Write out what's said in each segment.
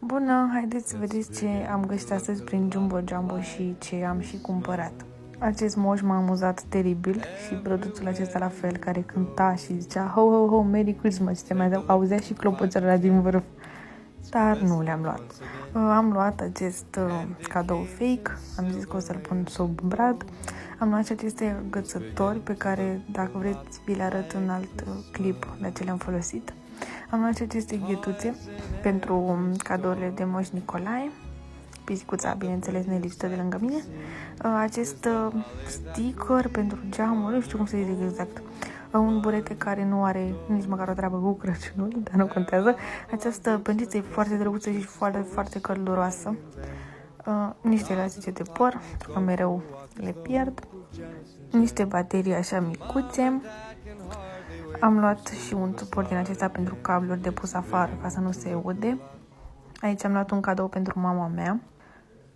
Bună, haideți să vedeți ce am găsit astăzi prin Jumbo Jumbo și ce am și cumpărat. Acest moș m-a amuzat teribil și produsul acesta la fel, care cânta și zicea ho, ho, ho, Merry Christmas, se mai auzea și clopoțelul din vârf. Dar nu le-am luat. Am luat acest cadou fake, am zis că o să-l pun sub brad. Am luat și aceste agățători pe care, dacă vreți, vi le arăt în alt clip de ce le-am folosit. Am luat și aceste ghetuțe pentru cadourile de Moș Nicolae. Pisicuța, bineînțeles, nelipsită de lângă mine. Acest sticker pentru geamuri, nu știu cum să zic exact. Un burete care nu are nici măcar o treabă cu Crăciunul, dar nu contează. Această păndiță e foarte drăguță și foarte, foarte călduroasă. Niște elastice de păr, pentru că mereu le pierd. Niște baterii așa micuțe. Am luat și un suport din acesta pentru cabluri de pus afară, ca să nu se ude. Aici am luat un cadou pentru mama mea.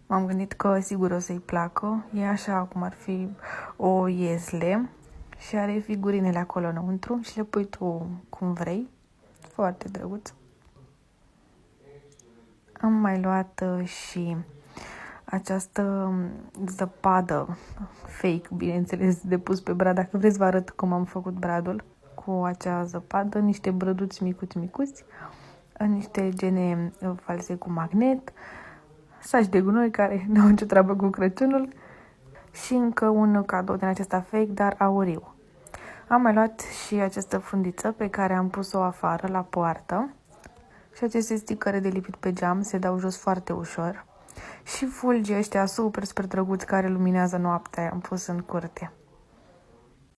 M-am gândit că sigur o să-i placă. E așa cum ar fi o iezle și are figurinele acolo înăuntru și le pui tu cum vrei. Foarte drăguț. Am mai luat și această zăpadă fake, bineînțeles, de pus pe brad. Dacă vreți vă arăt cum am făcut bradul cu acea zăpadă, niște brăduți micuți, niște gene false cu magnet, saci de gunoi care nu au nicio treabă cu Crăciunul și încă un cadou din acesta fake, dar auriu. Am mai luat și această fundiță pe care am pus-o afară la poartă și aceste sticăre de lipit pe geam se dau jos foarte ușor și fulgii ăștia super drăguți care luminează noaptea am pus în curte.